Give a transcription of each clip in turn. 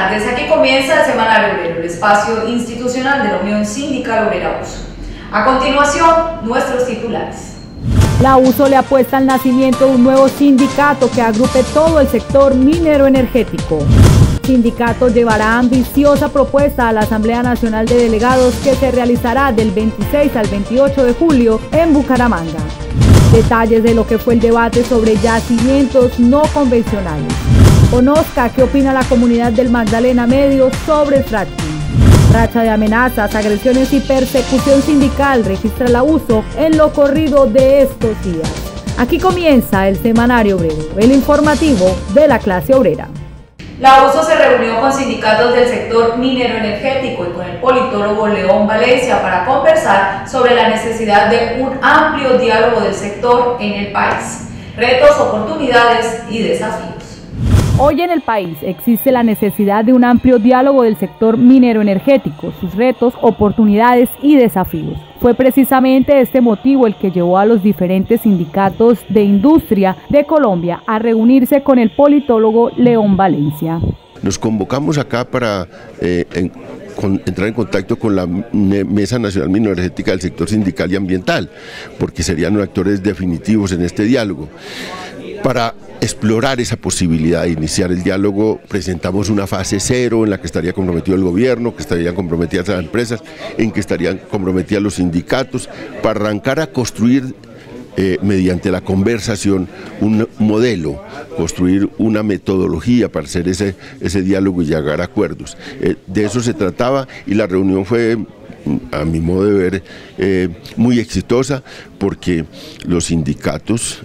tardes. Aquí comienza el Semanario Obrero, el espacio institucional de la Unión Sindical Obrera USO. A continuación, nuestros titulares. La USO le apuesta al nacimiento de un nuevo sindicato que agrupe todo el sector minero energético. El sindicato llevará ambiciosa propuesta a la Asamblea Nacional de Delegados que se realizará del 26 al 28 de julio en Bucaramanga. Detalles de lo que fue el debate sobre yacimientos no convencionales. Conozca qué opina la comunidad del Magdalena Medio sobre el fracking. Racha de amenazas, agresiones y persecución sindical registra la USO en lo corrido de estos días. Aquí comienza el Semanario Obrero, el informativo de la clase obrera. La USO se reunió con sindicatos del sector minero energético y con el politólogo León Valencia para conversar sobre la necesidad de un amplio diálogo del sector en el país, retos, oportunidades y desafíos. Hoy en el país existe la necesidad de un amplio diálogo del sector minero energético, sus retos, oportunidades y desafíos. Fue precisamente este motivo el que llevó a los diferentes sindicatos de industria de Colombia a reunirse con el politólogo León Valencia. Nos convocamos acá para entrar en contacto con la Mesa Nacional Minero-Energética del sector sindical y ambiental, porque serían actores definitivos en este diálogo. Para explorar esa posibilidad de iniciar el diálogo, presentamos una fase cero en la que estaría comprometido el gobierno, que estarían comprometidas las empresas, en que estarían comprometidos los sindicatos, para arrancar a construir mediante la conversación un modelo, construir una metodología para hacer ese diálogo y llegar a acuerdos. De eso se trataba y la reunión fue, a mi modo de ver, muy exitosa, porque los sindicatos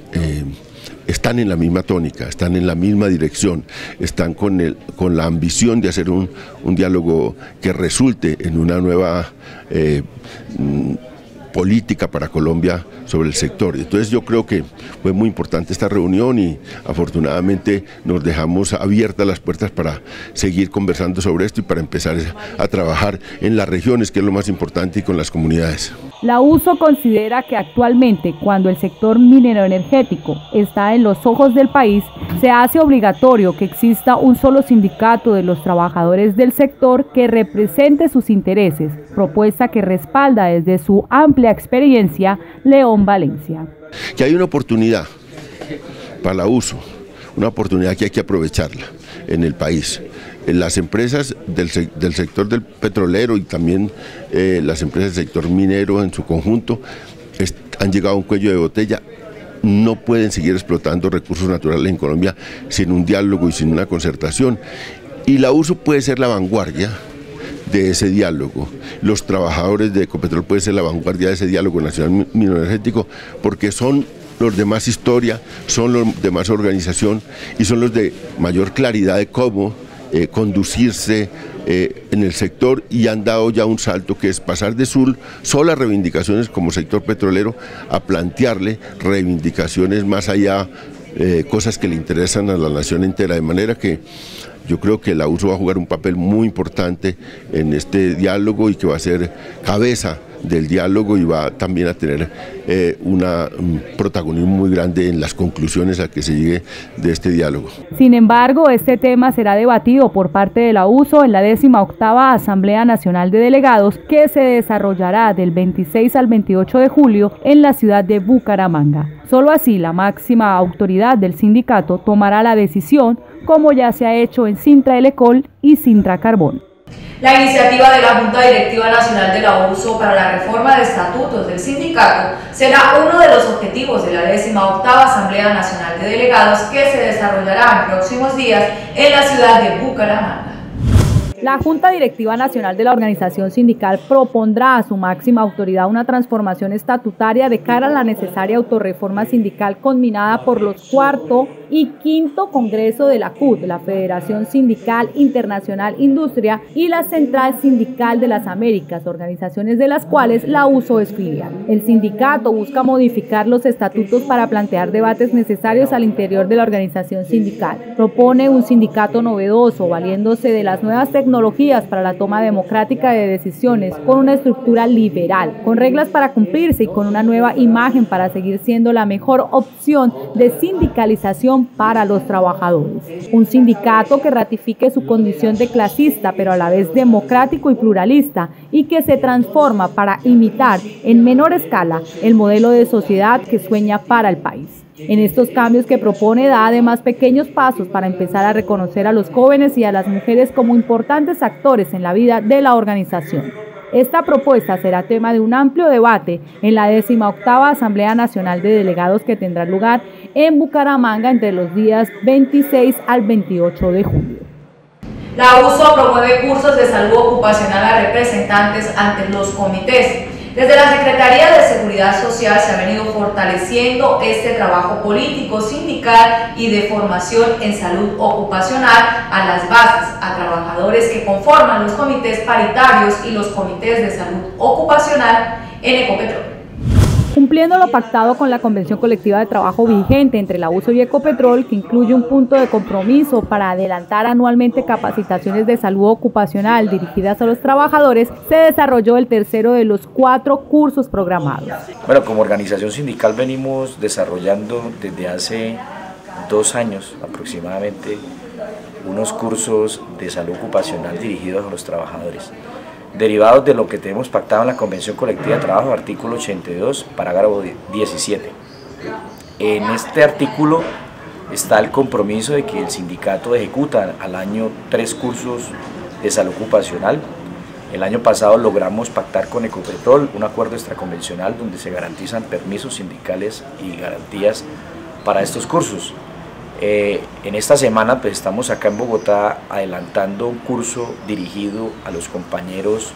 están en la misma tónica, están en la misma dirección, están con la ambición de hacer un diálogo que resulte en una nueva política para Colombia sobre el sector. Entonces yo creo que fue muy importante esta reunión y afortunadamente nos dejamos abiertas las puertas para seguir conversando sobre esto y para empezar a trabajar en las regiones, que es lo más importante, y con las comunidades. La USO considera que actualmente, cuando el sector minero energético está en los ojos del país, se hace obligatorio que exista un solo sindicato de los trabajadores del sector que represente sus intereses, propuesta que respalda desde su amplia experiencia León Valencia. Que hay una oportunidad para la USO, una oportunidad que hay que aprovecharla en el país. Las empresas del sector del petrolero y también las empresas del sector minero en su conjunto han llegado a un cuello de botella. No pueden seguir explotando recursos naturales en Colombia sin un diálogo y sin una concertación. Y la USO puede ser la vanguardia de ese diálogo. Los trabajadores de Ecopetrol pueden ser la vanguardia de ese diálogo nacional minero-energético, porque son los de más historia, son los de más organización y son los de mayor claridad de cómo conducirse en el sector, y han dado ya un salto que es pasar de solas reivindicaciones como sector petrolero a plantearle reivindicaciones más allá, cosas que le interesan a la nación entera, de manera que yo creo que la USO va a jugar un papel muy importante en este diálogo y que va a ser cabeza del diálogo y va también a tener un protagonismo muy grande en las conclusiones a que se llegue de este diálogo. Sin embargo, este tema será debatido por parte de la USO en la 18ª Asamblea Nacional de Delegados, que se desarrollará del 26 al 28 de julio en la ciudad de Bucaramanga. Solo así la máxima autoridad del sindicato tomará la decisión, como ya se ha hecho en Sintra Elecol y Sintra Carbón. La iniciativa de la Junta Directiva Nacional de la USO para la reforma de estatutos del sindicato será uno de los objetivos de la 18ª Asamblea Nacional de Delegados, que se desarrollará en próximos días en la ciudad de Bucaramanga. La Junta Directiva Nacional de la Organización Sindical propondrá a su máxima autoridad una transformación estatutaria de cara a la necesaria autorreforma sindical culminada por los cuarto y quinto Congreso de la CUT, la Federación Sindical Internacional Industria, y la Central Sindical de las Américas, organizaciones de las cuales la USO es filial. El sindicato busca modificar los estatutos para plantear debates necesarios al interior de la organización sindical. Propone un sindicato novedoso, valiéndose de las nuevas tecnologías tecnologías para la toma democrática de decisiones, con una estructura liberal, con reglas para cumplirse y con una nueva imagen para seguir siendo la mejor opción de sindicalización para los trabajadores. Un sindicato que ratifique su condición de clasista, pero a la vez democrático y pluralista, y que se transforma para imitar en menor escala el modelo de sociedad que sueña para el país. En estos cambios que propone da además pequeños pasos para empezar a reconocer a los jóvenes y a las mujeres como importantes actores en la vida de la organización. Esta propuesta será tema de un amplio debate en la 18ª Asamblea Nacional de Delegados que tendrá lugar en Bucaramanga entre los días 26 al 28 de julio. La USO promueve cursos de salud ocupacional a representantes ante los comités. Desde la Secretaría de Seguridad Social se ha venido fortaleciendo este trabajo político, sindical y de formación en salud ocupacional a las bases, a trabajadores que conforman los comités paritarios y los comités de salud ocupacional en Ecopetrol. Cumpliendo lo pactado con la Convención Colectiva de Trabajo vigente entre la USO y Ecopetrol, que incluye un punto de compromiso para adelantar anualmente capacitaciones de salud ocupacional dirigidas a los trabajadores, se desarrolló el tercero de los 4 cursos programados. Bueno, como organización sindical venimos desarrollando desde hace 2 años aproximadamente unos cursos de salud ocupacional dirigidos a los trabajadores, derivados de lo que tenemos pactado en la Convención Colectiva de Trabajo, artículo 82, parágrafo 17. En este artículo está el compromiso de que el sindicato ejecuta al año 3 cursos de salud ocupacional. El año pasado logramos pactar con Ecopetrol un acuerdo extraconvencional donde se garantizan permisos sindicales y garantías para estos cursos. En esta semana pues estamos acá en Bogotá adelantando un curso dirigido a los compañeros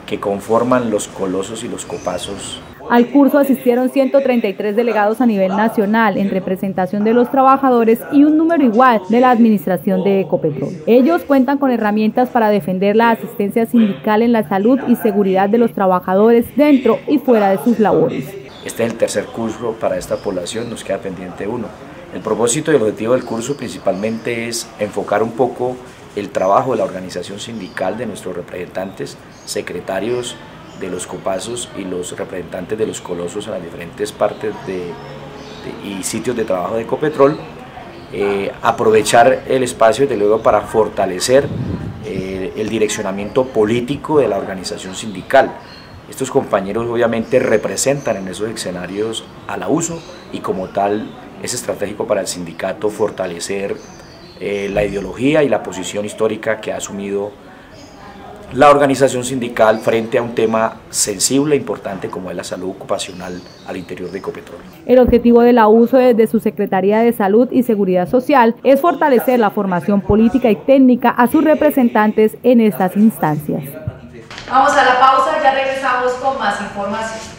que conforman los colosos y los copazos. Al curso asistieron 133 delegados a nivel nacional en representación de los trabajadores y un número igual de la administración de Ecopetrol. Ellos cuentan con herramientas para defender la asistencia sindical en la salud y seguridad de los trabajadores dentro y fuera de sus labores. Este es el tercer curso para esta población, nos queda pendiente uno. El propósito y el objetivo del curso principalmente es enfocar un poco el trabajo de la organización sindical de nuestros representantes, secretarios de los copazos y los representantes de los colosos en las diferentes partes y sitios de trabajo de Ecopetrol, aprovechar el espacio desde luego para fortalecer el direccionamiento político de la organización sindical. Estos compañeros obviamente representan en esos escenarios a la USO y como tal es estratégico para el sindicato fortalecer la ideología y la posición histórica que ha asumido la organización sindical frente a un tema sensible e importante como es la salud ocupacional al interior de Ecopetrol. El objetivo de la USO desde su Secretaría de Salud y Seguridad Social es fortalecer la formación política y técnica a sus representantes en estas instancias. Vamos a la pausa, ya regresamos con más información.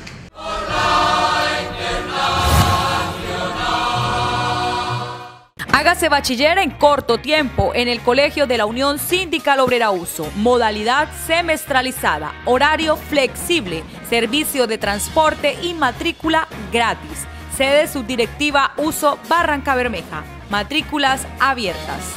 Hágase bachiller en corto tiempo en el Colegio de la Unión Sindical Obrera USO. Modalidad semestralizada, horario flexible, servicio de transporte y matrícula gratis. Sede subdirectiva USO Barranca Bermeja. Matrículas abiertas.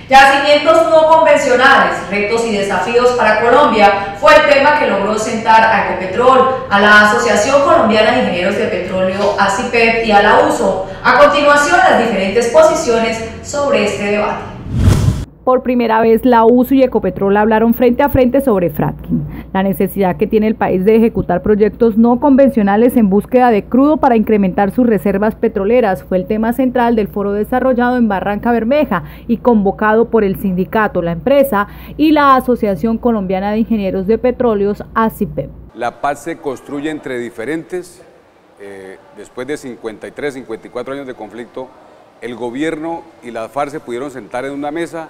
Yacimientos no convencionales, retos y desafíos para Colombia fue el tema que logró sentar a Ecopetrol, a la Asociación Colombiana de Ingenieros de Petróleo, ACIPEP y a la USO. A continuación, las diferentes posiciones sobre este debate. Por primera vez, la USO y Ecopetrol hablaron frente a frente sobre fracking, la necesidad que tiene el país de ejecutar proyectos no convencionales en búsqueda de crudo para incrementar sus reservas petroleras. Fue el tema central del foro desarrollado en Barranca Bermeja y convocado por el sindicato, la empresa y la Asociación Colombiana de Ingenieros de Petróleos, ACIPEP. La paz se construye entre diferentes. Después de 53, 54 años de conflicto, el gobierno y la FARC se pudieron sentar en una mesa.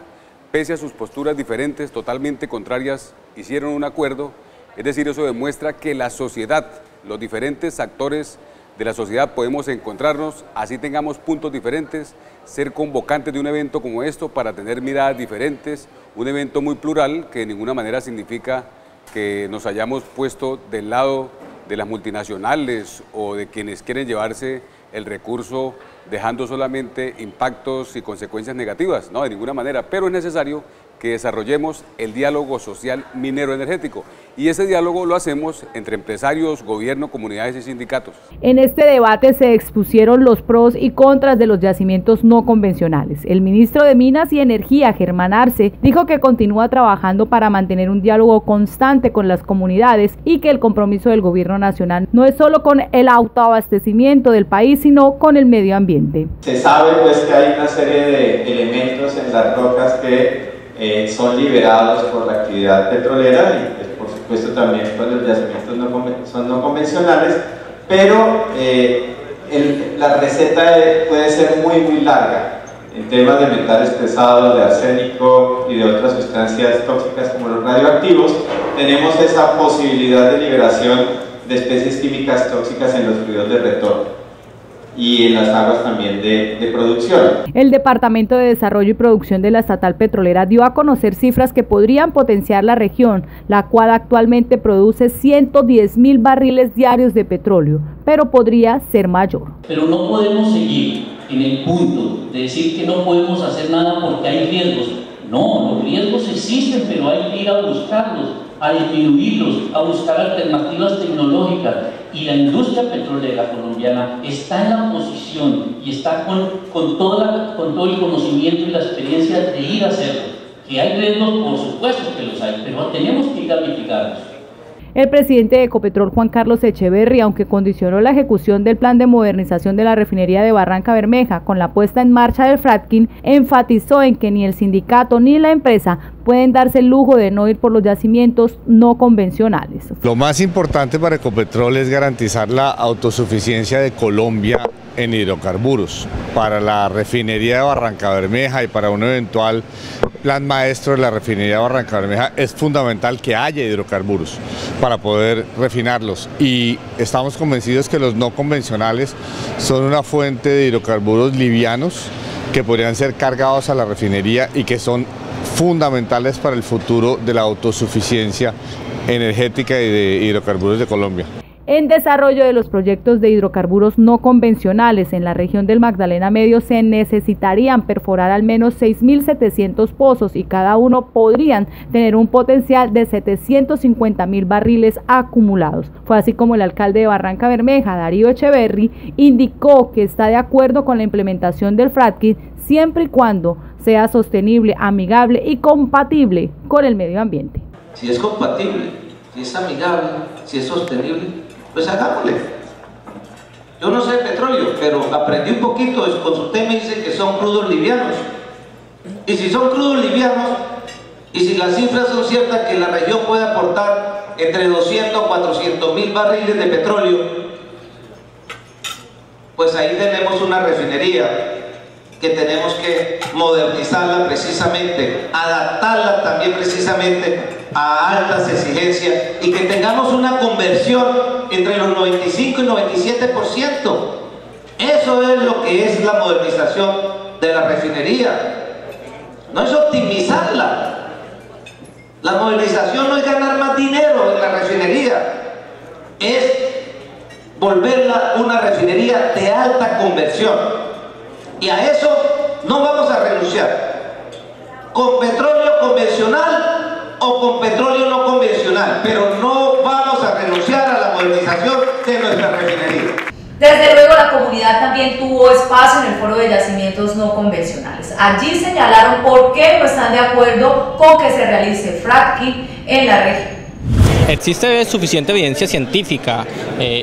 Pese a sus posturas diferentes, totalmente contrarias, hicieron un acuerdo. Es decir, eso demuestra que la sociedad, los diferentes actores de la sociedad podemos encontrarnos, así tengamos puntos diferentes, ser convocantes de un evento como esto para tener miradas diferentes, un evento muy plural que de ninguna manera significa que nos hayamos puesto del lado de las multinacionales o de quienes quieren llevarse el recurso dejando solamente impactos y consecuencias negativas, no, de ninguna manera, pero es necesario que desarrollemos el diálogo social minero energético y ese diálogo lo hacemos entre empresarios, gobierno, comunidades y sindicatos. En este debate se expusieron los pros y contras de los yacimientos no convencionales. El ministro de Minas y Energía, Germán Arce, dijo que continúa trabajando para mantener un diálogo constante con las comunidades y que el compromiso del gobierno nacional no es solo con el autoabastecimiento del país, sino con el medio ambiente. Se sabe pues que hay una serie de elementos en las rocas que son liberados por la actividad petrolera y pues, por supuesto también pues, los yacimientos son no convencionales, pero la receta puede ser muy larga en temas de metales pesados, de arsénico y de otras sustancias tóxicas como los radioactivos. Tenemos esa posibilidad de liberación de especies químicas tóxicas en los fluidos de retorno y en las aguas también de producción. El Departamento de Desarrollo y Producción de la Estatal Petrolera dio a conocer cifras que podrían potenciar la región, la cual actualmente produce 110.000 barriles diarios de petróleo, pero podría ser mayor. Pero no podemos seguir en el punto de decir que no podemos hacer nada porque hay riesgos. No, los riesgos existen, pero hay que ir a buscarlos, a disminuirlos, a buscar alternativas tecnológicas. Y la industria petrolera colombiana está en la posición y está con todo el conocimiento y la experiencia de ir a hacerlo. Que hay riesgos, por supuesto que los hay, pero tenemos que ir a mitigarlos. El presidente de Ecopetrol, Juan Carlos Echeverry, aunque condicionó la ejecución del plan de modernización de la refinería de Barrancabermeja con la puesta en marcha del fracking, enfatizó en que ni el sindicato ni la empresa pueden darse el lujo de no ir por los yacimientos no convencionales. Lo más importante para Ecopetrol es garantizar la autosuficiencia de Colombia en hidrocarburos. Para la refinería de Barrancabermeja y para un eventual plan maestro de la refinería de Barrancabermeja es fundamental que haya hidrocarburos para poder refinarlos, y estamos convencidos que los no convencionales son una fuente de hidrocarburos livianos que podrían ser cargados a la refinería y que son fundamentales para el futuro de la autosuficiencia energética y de hidrocarburos de Colombia. En desarrollo de los proyectos de hidrocarburos no convencionales en la región del Magdalena Medio se necesitarían perforar al menos 6.700 pozos y cada uno podrían tener un potencial de 750.000 barriles acumulados. Fue así como el alcalde de Barrancabermeja, Darío Echeverry, indicó que está de acuerdo con la implementación del fracking siempre y cuando sea sostenible, amigable y compatible con el medio ambiente. Si es compatible, si es amigable, si es sostenible, pues hagámosle. Yo no sé de petróleo, pero aprendí un poquito, consulté y me dice que son crudos livianos. Y si son crudos livianos, y si las cifras son ciertas que la región puede aportar entre 200 o 400.000 barriles de petróleo, pues ahí tenemos una refinería que tenemos que modernizarla precisamente, adaptarla también precisamente a altas exigencias y que tengamos una conversión entre los 95 y 97%. Eso es lo que es la modernización de la refinería. No es optimizarla. La modernización no es ganar más dinero en la refinería, es volverla una refinería de alta conversión. Y a eso no vamos a renunciar, con petróleo convencional o con petróleo no convencional, pero no vamos a renunciar a la modernización de nuestra refinería. Desde luego la comunidad también tuvo espacio en el foro de yacimientos no convencionales. Allí señalaron por qué no están de acuerdo con que se realice fracking en la región. Existe suficiente evidencia científica,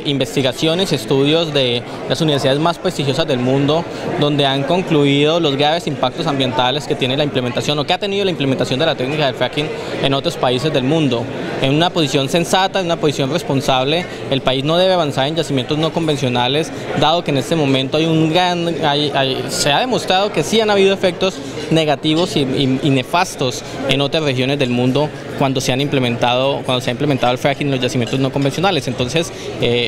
investigaciones, estudios de las universidades más prestigiosas del mundo, donde han concluido los graves impactos ambientales que tiene la implementación o que ha tenido la implementación de la técnica del fracking en otros países del mundo. En una posición sensata, en una posición responsable, el país no debe avanzar en yacimientos no convencionales, dado que en este momento se ha demostrado que sí han habido efectos negativos y nefastos en otras regiones del mundo cuando se ha implementado implementado el fracking en los yacimientos no convencionales. Entonces,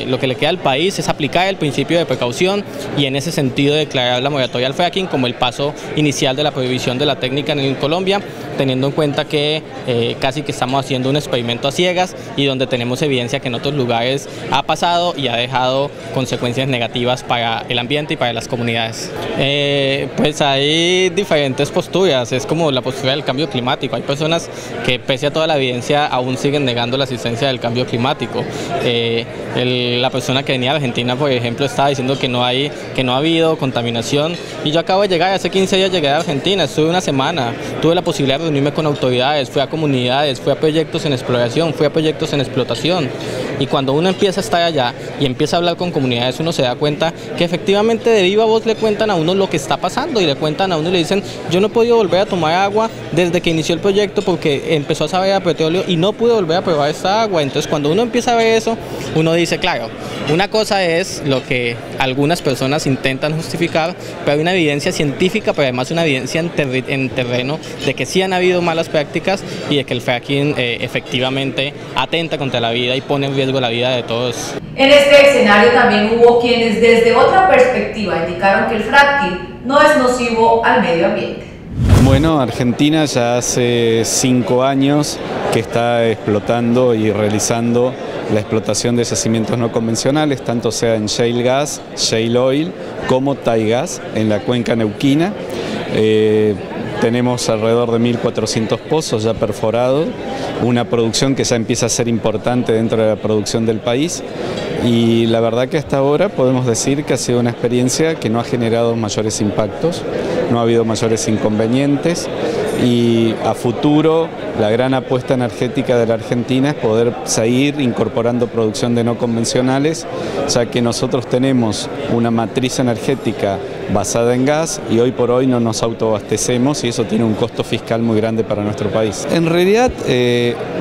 lo que le queda al país es aplicar el principio de precaución y en ese sentido declarar la moratoria al fracking como el paso inicial de la prohibición de la técnica en Colombia, teniendo en cuenta que casi que estamos haciendo un experimento a ciegas y donde tenemos evidencia que en otros lugares ha pasado y ha dejado consecuencias negativas para el ambiente y para las comunidades. Pues hay diferentes posturas, es como la postura del cambio climático. Hay personas que pese a toda la evidencia aún siguen negando la existencia del cambio climático. La persona que venía de Argentina, por ejemplo, estaba diciendo que no ha habido contaminación, y yo acabo de llegar, hace 15 días llegué a Argentina, estuve una semana, tuve la posibilidad de reunirme con autoridades, fui a comunidades, fui a proyectos en exploración, fui a proyectos en explotación, y cuando uno empieza a estar allá y empieza a hablar con comunidades, uno se da cuenta que efectivamente de viva voz le cuentan a uno lo que está pasando, y le cuentan a uno y le dicen: yo no he podido volver a tomar agua desde que inició el proyecto porque empezó a saber a petróleo y no pude volver a probar esta agua. Entonces, cuando uno empieza a ver eso, uno dice, claro, una cosa es lo que algunas personas intentan justificar, pero hay una evidencia científica, pero además una evidencia en terreno de que sí han habido malas prácticas y de que el fracking efectivamente atenta contra la vida y pone en riesgo la vida de todos. En este escenario también hubo quienes desde otra perspectiva indicaron que el fracking no es nocivo al medio ambiente. Bueno, Argentina ya hace 5 años que está explotando y realizando la explotación de yacimientos no convencionales, tanto sea en shale gas, shale oil, como Thai gas en la cuenca neuquina. Tenemos alrededor de 1.400 pozos ya perforados, una producción que ya empieza a ser importante dentro de la producción del país, y la verdad que hasta ahora podemos decir que ha sido una experiencia que no ha generado mayores impactos, no ha habido mayores inconvenientes, y a futuro la gran apuesta energética de la Argentina es poder seguir incorporando producción de no convencionales, ya que nosotros tenemos una matriz energética basada en gas y hoy por hoy no nos autoabastecemos, y eso tiene un costo fiscal muy grande para nuestro país. En realidad,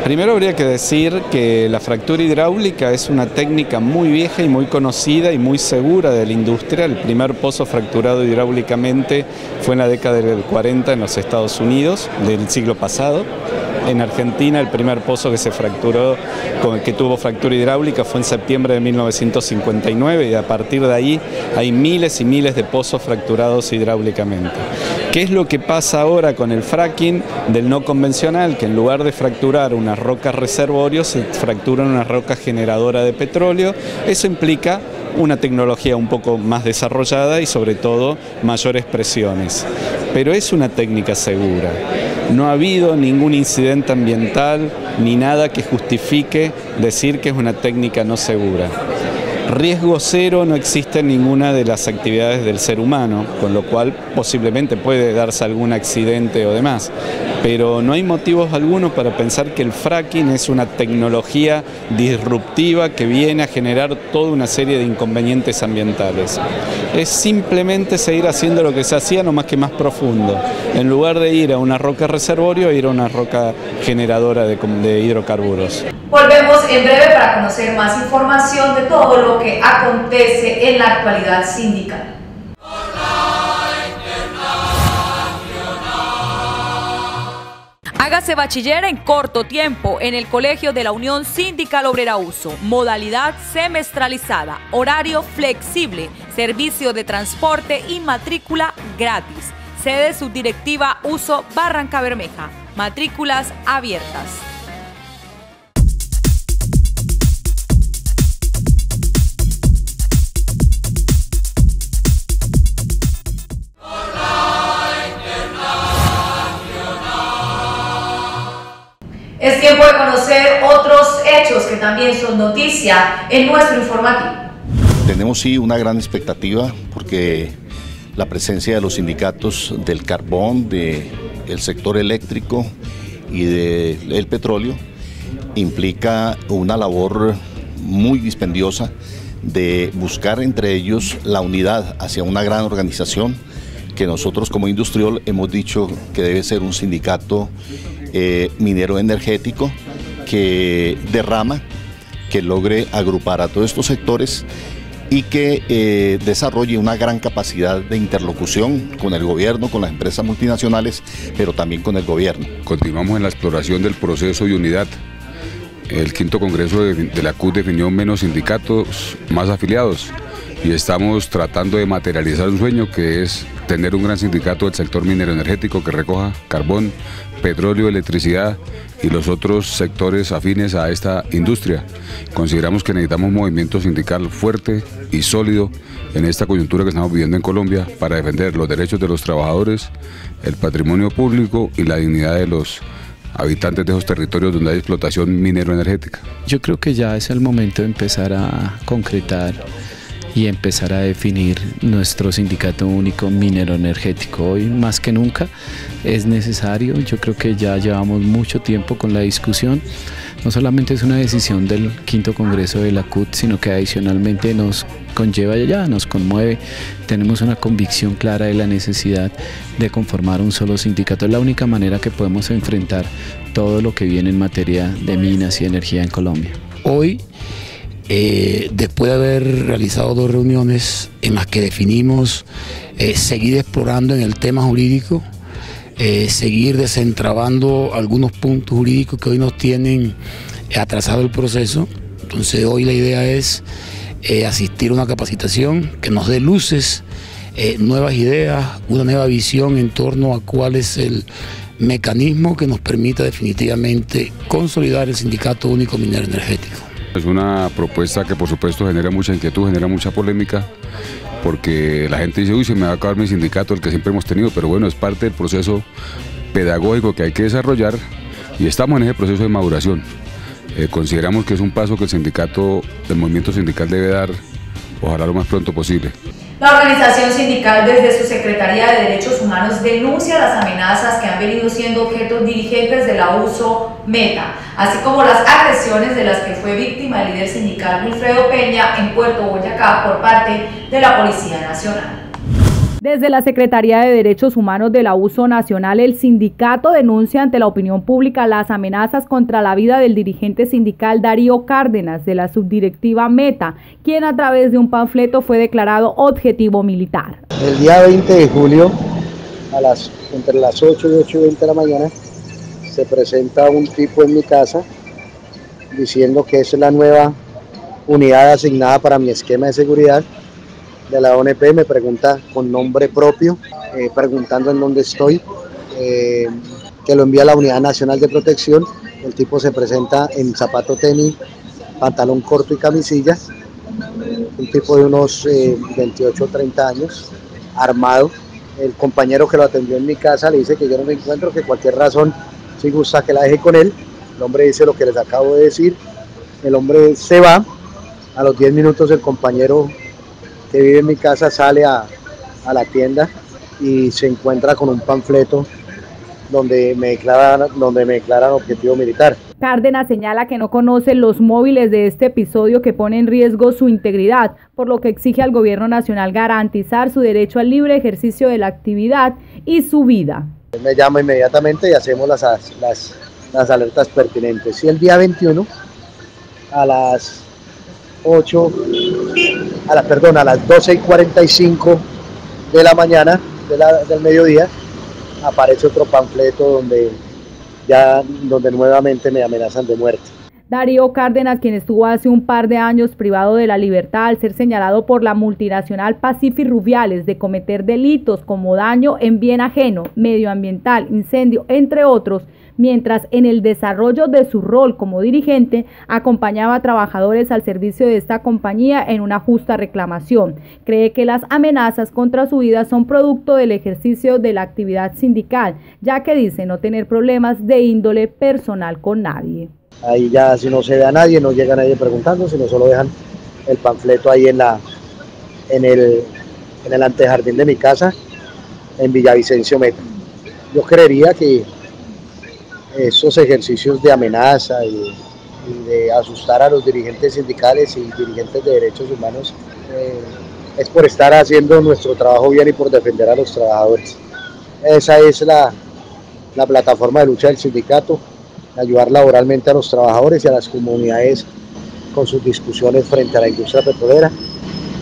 primero habría que decir que la fractura hidráulica es una técnica muy vieja y muy conocida y muy segura de la industria. El primer pozo fracturado hidráulicamente fue en la década del 40 en los Estados Unidos del siglo pasado. En Argentina el primer pozo que se fracturó, que tuvo fractura hidráulica, fue en septiembre de 1959, y a partir de ahí hay miles y miles de pozos fracturados hidráulicamente. ¿Qué es lo que pasa ahora con el fracking del no convencional? Que en lugar de fracturar unas rocas reservorios, se fracturan una roca generadora de petróleo. Eso implica una tecnología un poco más desarrollada y sobre todo mayores presiones. Pero es una técnica segura. No ha habido ningún incidente ambiental ni nada que justifique decir que es una técnica no segura. Riesgo cero no existe en ninguna de las actividades del ser humano, con lo cual posiblemente puede darse algún accidente o demás, pero no hay motivos algunos para pensar que el fracking es una tecnología disruptiva que viene a generar toda una serie de inconvenientes ambientales. Es simplemente seguir haciendo lo que se hacía, nomás que más profundo. En lugar de ir a una roca reservorio, ir a una roca generadora de hidrocarburos. Volvemos en breve para conocer más información de todo lo que acontece en la actualidad sindical. Hágase bachiller en corto tiempo en el Colegio de la Unión Sindical Obrera Uso. Modalidad semestralizada, horario flexible, servicio de transporte y matrícula gratis. Sede Subdirectiva Uso Barranca Bermeja. Matrículas abiertas. Es tiempo de conocer otros hechos que también son noticia en nuestro informativo. Tenemos sí una gran expectativa porque la presencia de los sindicatos del carbón, del sector eléctrico y del petróleo implica una labor muy dispendiosa de buscar entre ellos la unidad hacia una gran organización que nosotros como Industriol hemos dicho que debe ser un sindicato minero energético que derrama, que logre agrupar a todos estos sectores y que desarrolle una gran capacidad de interlocución con el gobierno, con las empresas multinacionales, pero también con el gobierno. Continuamos en la exploración del proceso de unidad el quinto congreso de la CUT definió menos sindicatos, más afiliados, y estamos tratando de materializar un sueño que es tener un gran sindicato del sector minero energético que recoja carbón, petróleo, electricidad y los otros sectores afines a esta industria. Consideramos que necesitamos un movimiento sindical fuerte y sólido en esta coyuntura que estamos viviendo en Colombia para defender los derechos de los trabajadores, el patrimonio público y la dignidad de los habitantes de esos territorios donde hay explotación minero-energética. Yo creo que ya es el momento de empezar a concretar y empezar a definir nuestro sindicato único minero energético. Hoy más que nunca es necesario. Yo creo que ya llevamos mucho tiempo con la discusión. No solamente es una decisión del quinto congreso de la CUT, sino que adicionalmente nos conlleva ya, nos conmueve. Tenemos una convicción clara de la necesidad de conformar un solo sindicato. Es la única manera que podemos enfrentar todo lo que viene en materia de minas y energía en Colombia. Hoy, después de haber realizado 2 reuniones en las que definimos seguir explorando en el tema jurídico, seguir desentrabando algunos puntos jurídicos que hoy nos tienen atrasado el proceso. Entonces hoy la idea es asistir a una capacitación que nos dé luces, nuevas ideas, una nueva visión en torno a cuál es el mecanismo que nos permita definitivamente consolidar el Sindicato Único Minero Energético. Es una propuesta que por supuesto genera mucha inquietud, genera mucha polémica, porque la gente dice, uy, se me va a acabar mi sindicato, el que siempre hemos tenido, pero bueno, es parte del proceso pedagógico que hay que desarrollar y estamos en ese proceso de maduración. Consideramos que es un paso que el movimiento sindical debe dar, ojalá lo más pronto posible. La organización sindical desde su Secretaría de Derechos Humanos denuncia las amenazas que han venido siendo objeto dirigentes de la USO Meta, así como las agresiones de las que fue víctima el líder sindical Wilfredo Peña en Puerto Boyacá por parte de la Policía Nacional. Desde la Secretaría de Derechos Humanos de la USO Nacional, el sindicato denuncia ante la opinión pública las amenazas contra la vida del dirigente sindical Darío Cárdenas de la subdirectiva Meta, quien a través de un panfleto fue declarado objetivo militar. El día 20 de julio, entre las 8 y 8:20 de la mañana, se presenta un tipo en mi casa diciendo que esa es la nueva unidad asignada para mi esquema de seguridad de la ONP. Me pregunta con nombre propio, preguntando en dónde estoy, que lo envía a la Unidad Nacional de Protección. El tipo se presenta en zapato tenis, pantalón corto y camisilla, un tipo de unos 28 o 30 años, armado. El compañero que lo atendió en mi casa le dice que yo no me encuentro, que cualquier razón, si gusta que la deje con él. El hombre dice lo que les acabo de decir, el hombre se va. A los 10 minutos el compañero que vive en mi casa sale a la y se encuentra con un panfleto donde me declaran objetivo militar. Cárdenas señala que no conoce los móviles de este episodio que pone en riesgo su integridad, por lo que exige al gobierno nacional garantizar su derecho al libre ejercicio de la actividad y su vida. Él me llama inmediatamente y hacemos las alertas pertinentes. Y el día 21 a las 12:45 de la mañana del mediodía aparece otro panfleto donde nuevamente me amenazan de muerte. Darío Cárdenas, quien estuvo hace un par de años privado de la libertad al ser señalado por la multinacional Pacific Rubiales de cometer delitos como daño en bien ajeno, medioambiental, incendio, entre otros, mientras en el desarrollo de su rol como dirigente acompañaba a trabajadores al servicio de esta compañía en una justa reclamación. Cree que las amenazas contra su vida son producto del ejercicio de la actividad sindical, ya que dice no tener problemas de índole personal con nadie. Ahí ya si no se ve a nadie, no llega nadie preguntando, sino solo dejan el panfleto ahí en el antejardín de mi casa, en Villavicencio Meta. Yo creería que esos ejercicios de amenaza y de asustar a los dirigentes sindicales y dirigentes de derechos humanos es por estar haciendo nuestro trabajo bien y por defender a los trabajadores. Esa es la plataforma de lucha del sindicato, ayudar laboralmente a los trabajadores y a las comunidades con sus discusiones frente a la industria petrolera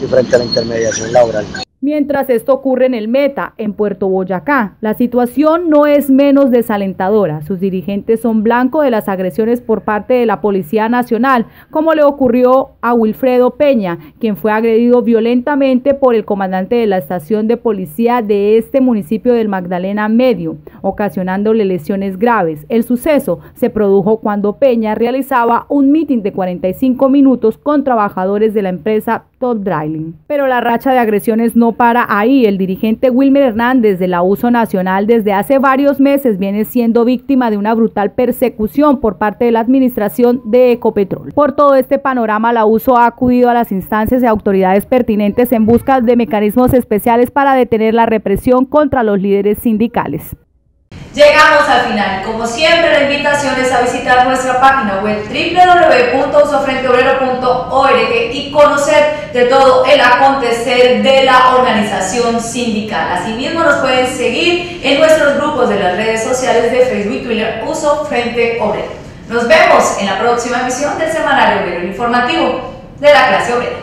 y frente a la intermediación laboral. Mientras esto ocurre en el Meta, en Puerto Boyacá, la situación no es menos desalentadora. Sus dirigentes son blanco de las agresiones por parte de la Policía Nacional, como le ocurrió a Wilfredo Peña, quien fue agredido violentamente por el comandante de la estación de policía de este municipio del Magdalena Medio, ocasionándole lesiones graves. El suceso se produjo cuando Peña realizaba un mitin de 45 minutos con trabajadores de la empresa Top Drilling. Pero la racha de agresiones no para ahí. El dirigente Wilmer Hernández de la USO Nacional desde hace varios meses viene siendo víctima de una brutal persecución por parte de la administración de Ecopetrol. Por todo este panorama, la USO ha acudido a las instancias y autoridades pertinentes en busca de mecanismos especiales para detener la represión contra los líderes sindicales. Llegamos al final. Como siempre, la invitación es a visitar nuestra página web www.usofrenteobrero.org y conocer de todo el acontecer de la organización sindical. Asimismo, nos pueden seguir en nuestros grupos de las redes sociales de Facebook y Twitter, Uso Frente Obrero. Nos vemos en la próxima emisión del Semanario Obrero, informativo de la clase obrera.